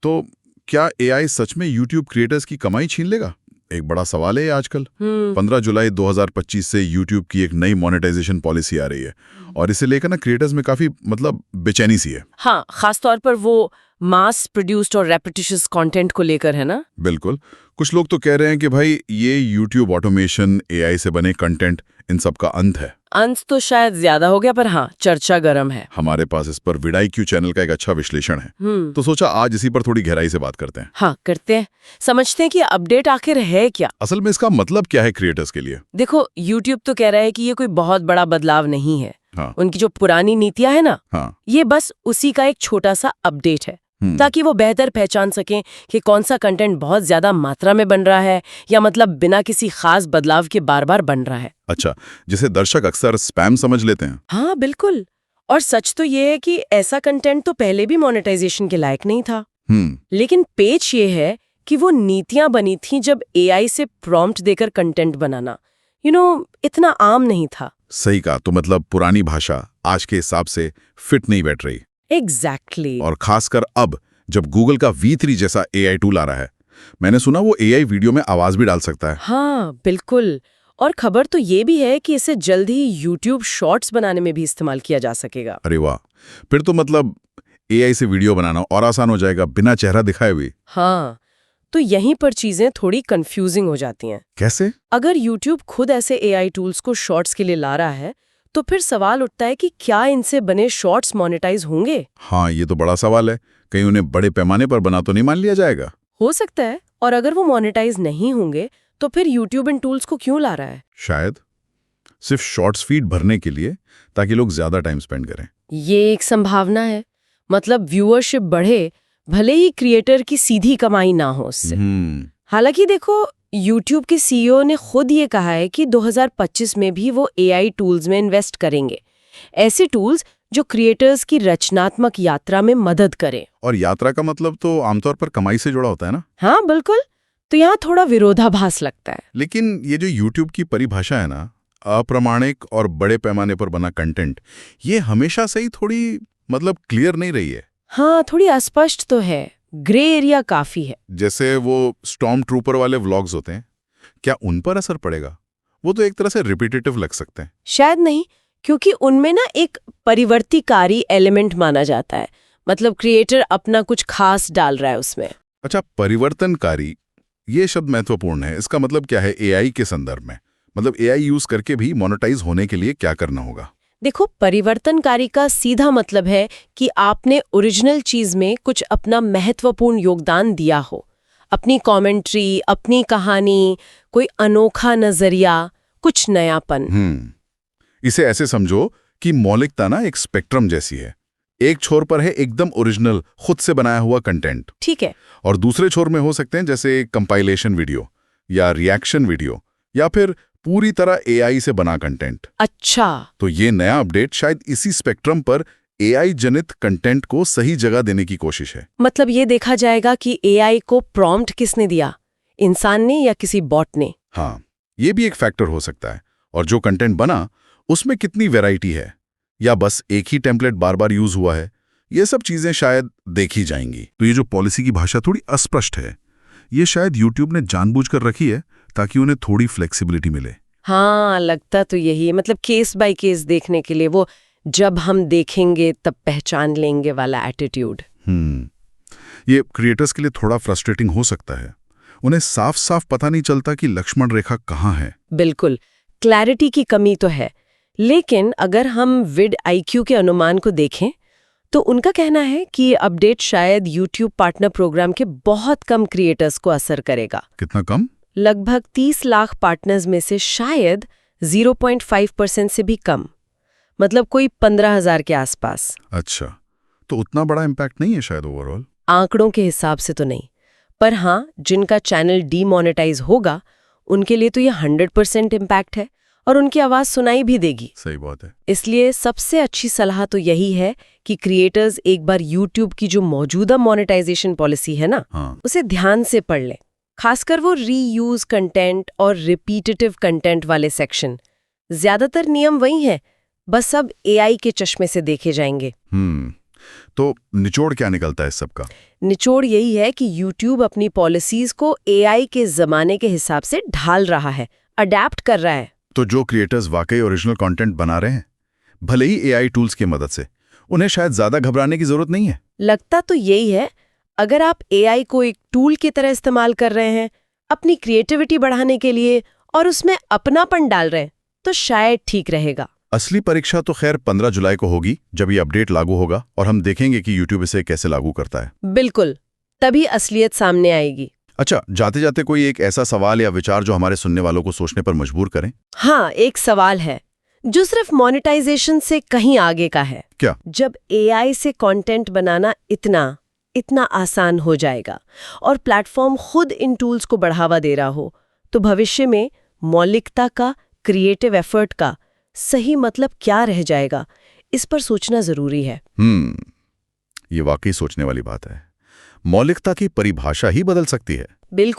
तो क्या एआई सच में यूट्यूब क्रिएटर्स की कमाई छीन लेगा? एक बड़ा सवाल है ये आजकल। 15 जुलाई 2025 से यूट्यूब की एक नई मोनेटाइजेशन पॉलिसी आ रही है और इसे लेकर ना क्रिएटर्स में काफी बेचैनी सी है। हाँ, खासतौर पर वो मास प्रोड्यूस्ड और रेपिटिशियस कंटेंट को लेकर है ना। बिल्कुल। कुछ लोग तो कह रहे हैं कि भाई ये यूट्यूब ऑटोमेशन, एआई से बने कंटेंट, इन सब का अंत है। अंत तो शायद ज्यादा हो गया, पर हाँ, चर्चा गर्म है। हमारे पास इस पर विडाईक्यू चैनल का एक अच्छा विश्लेषण है, तो सोचा आज इसी पर थोड़ी गहराई से बात करते हैं। हाँ, करते हैं। समझते हैं कि अपडेट आखिर है क्या, असल में इसका मतलब क्या है क्रिएटर्स के लिए। देखो, यूट्यूब तो कह रहा है कि ये कोई बहुत बड़ा बदलाव नहीं है। हाँ। उनकी जो पुरानी नीतियां है ना, हाँ। ये बस उसी का एक छोटा सा अपडेट है, ताकि वो बेहतर पहचान सकें कि कौन सा कंटेंट बहुत ज्यादा मात्रा में बन रहा है या मतलब बिना किसी खास बदलाव के बार बार बन रहा है। अच्छा, जिसे दर्शक अक्सर स्पैम समझ लेते हैं। हाँ, बिल्कुल। और सच तो ये है कि ऐसा कंटेंट तो पहले भी मोनेटाइजेशन के लायक नहीं था। लेकिन पेच ये है कि वो नीतियां बनी थी जब एआई से प्रॉम्प्ट देकर कंटेंट बनाना इतना आम नहीं था। सही कहा। तो मतलब पुरानी भाषा आज के हिसाब से फिट नहीं बैठ रही। एग्जैक्टली। और खासकर अब जब गूगल का V3 जैसा एआई टूल आ रहा है, मैंने सुना वो एआई वीडियो में आवाज भी डाल सकता है। हाँ, बिल्कुल। और खबर तो ये भी है कि इसे जल्द ही यूट्यूब शॉर्ट्स बनाने में भी इस्तेमाल किया जा सकेगा। अरे वाह, फिर तो मतलब एआई से वीडियो बनाना और आसान हो जाएगा, बिना चेहरा दिखाए भी। हाँ, तो यहीं पर चीजें थोड़ी कंफ्यूजिंग हो जाती हैं। कैसे? अगर यूट्यूब खुद ऐसे एआई टूल्स को शॉर्ट्स के लिए ला रहा है, तो फिर सवाल उठता है कि क्या इनसे बने शॉर्ट्स मोनेटाइज होंगे? हाँ, ये तो बड़ा सवाल है। कहीं उन्हें बड़े पैमाने पर बना तो नहीं मान लिया जाएगा? हो सकता है। और अगर वो मोनेटाइज नहीं होंगे, तो फिर यूट्यूब इन टूल्स को क्यों ला रहा है? शायद सिर्फ शॉर्ट्स फीड भरने के लिए, ताकि लोग ज्यादा टाइम स्पेंड करें। ये एक संभावना है। मतलब व्यूअरशिप बढ़े, भले ही क्रिएटर की सीधी कमाई ना हो उससे। हालांकि देखो, यूट्यूब के सीईओ ने खुद ये कहा है कि 2025 में भी वो एआई टूल्स में इन्वेस्ट करेंगे। ऐसे टूल्स जो क्रिएटर्स की रचनात्मक यात्रा में मदद करें। और यात्रा का मतलब तो आमतौर पर कमाई से जुड़ा होता है ना? हाँ, बिल्कुल। तो यहाँ थोड़ा विरोधाभास लगता है। लेकिन ये जो यूट्यूब की परिभाषा है ना, अप्रामाणिक और बड़े पैमाने पर बना कंटेंट, ये हमेशा से ही थोड़ी क्लियर नहीं रही है। हाँ, थोड़ी अस्पष्ट तो है। ग्रे एरिया काफी है। जैसे वो स्टॉर्म ट्रूपर वाले व्लॉग्स होते हैं, क्या उन पर असर पड़ेगा? वो तो एक तरह से रिपीटेटिव लग सकते हैं। शायद नहीं, क्योंकि उनमें ना एक परिवर्तिकारी एलिमेंट माना जाता है। मतलब क्रिएटर अपना कुछ खास डाल रहा है उसमें। अच्छा, परिवर्तनकारी, ये शब्द महत्वपूर्ण है। इसका मतलब क्या है एआई के संदर्भ में? एआई यूज करके भी मोनेटाइज होने के लिए क्या करना होगा? देखो, परिवर्तनकारी का सीधा मतलब है कि आपने ओरिजिनल चीज में कुछ अपना महत्वपूर्ण योगदान दिया हो। अपनी कमेंट्री, अपनी कहानी, कोई अनोखा नजरिया, कुछ नयापन। इसे ऐसे समझो कि मौलिकता ना एक स्पेक्ट्रम जैसी है। एक छोर पर है एकदम ओरिजिनल, खुद से बनाया हुआ कंटेंट। ठीक है। और दूसरे छोर में हो सकते हैं जैसे कंपाइलेशन वीडियो या रिएक्शन वीडियो या फिर पूरी तरह एआई से बना कंटेंट। अच्छा। तो ये नया अपडेट शायद इसी स्पेक्ट्रम पर एआई जनित कंटेंट को सही जगह देने की कोशिश है। मतलब ये देखा जाएगा कि एआई को प्रॉम्प्ट किसने दिया, इंसान ने या किसी बॉट ने? हाँ, ये भी एक फैक्टर हो सकता है। और जो कंटेंट बना उसमें कितनी वैरायटी है, या बस एक ही टेम्पलेट बार बार यूज हुआ है, ये सब चीजें शायद देखी जाएंगी। तो ये जो पॉलिसी की भाषा थोड़ी अस्पष्ट है, ये शायद यूट्यूब ने जानबूझकर रखी है ताकि उन्हें थोड़ी फ्लेक्सिबिलिटी मिले। हाँ, लगता तो यही है। मतलब केस बाय केस देखने के लिए, वो जब हम देखेंगे तब पहचान लेंगे वाला एटीट्यूड। ये क्रिएटर्स के लिए थोड़ा फ्रस्ट्रेटिंग हो सकता है। उन्हें साफ साफ पता नहीं चलता कि लक्ष्मण रेखा कहाँ है। बिल्कुल, क्लैरिटी की कमी तो है। लेकिन अगर हम विड-आईक्यू के अनुमान को देखें, तो उनका कहना है कि ये अपडेट शायद यूट्यूब पार्टनर प्रोग्राम के बहुत कम क्रिएटर्स को असर करेगा। कितना कम? लगभग 30 लाख पार्टनर्स में से शायद 0.5% से भी कम। मतलब कोई 15,000 के आसपास। अच्छा, तो उतना बड़ा इम्पैक्ट नहीं है शायद ओवरऑल। आंकड़ों के हिसाब से तो नहीं, पर हाँ, जिनका चैनल डीमोनेटाइज होगा उनके लिए तो ये 100% इम्पैक्ट है और उनकी आवाज सुनाई भी देगी। सही बात है। इसलिए सबसे अच्छी सलाह तो यही है कि क्रिएटर्स एक बार यूट्यूब की जो मौजूदा मोनेटाइजेशन पॉलिसी है ना, उसे ध्यान से पढ़ लें। खासकर वो रीयूज कंटेंट और रिपीटेटिव कंटेंट वाले सेक्शन। ज्यादातर नियम वही हैं, बस अब एआई के चश्मे से देखे जाएंगे। तो निचोड़ क्या निकलता है इस सब का? निचोड़ यही है कि YouTube अपनी पॉलिसीज को AI के जमाने के हिसाब से ढाल रहा है, अडेप्ट कर रहा है। तो जो क्रिएटर्स वाकई ओरिजिनल कंटेंट बना रहे हैं, भले ही AI टूल्स की मदद से, उन्हें शायद ज्यादा घबराने की जरूरत नहीं है। लगता तो यही है, अगर आप AI को एक टूल की तरह इस्तेमाल कर रहे हैं अपनी क्रिएटिविटी बढ़ाने के लिए और उसमें अपनापन डाल रहे हैं, तो शायद ठीक रहेगा। असली परीक्षा तो खैर 15 जुलाई को होगी, जब ये अपडेट लागू होगा और हम देखेंगे कि YouTube इसे कैसे लागू करता है। बिल्कुल, तभी असलियत सामने आएगी। अच्छा, जाते जाते कोई एक ऐसा सवाल या विचार जो हमारे सुनने वालों को सोचने पर मजबूर करें? हाँ, एक सवाल है जो सिर्फ मोनेटाइजेशन से कहीं आगे का है। क्या? जब AI से कंटेंट बनाना इतना आसान हो जाएगा और प्लेटफॉर्म खुद इन टूल्स को बढ़ावा दे रहा हो, तो भविष्य में मौलिकता का, क्रिएटिव एफर्ट का सही मतलब क्या रह जाएगा, इस पर सोचना जरूरी है। ये वाकई सोचने वाली बात है। मौलिकता की परिभाषा ही बदल सकती है। बिल्कुल।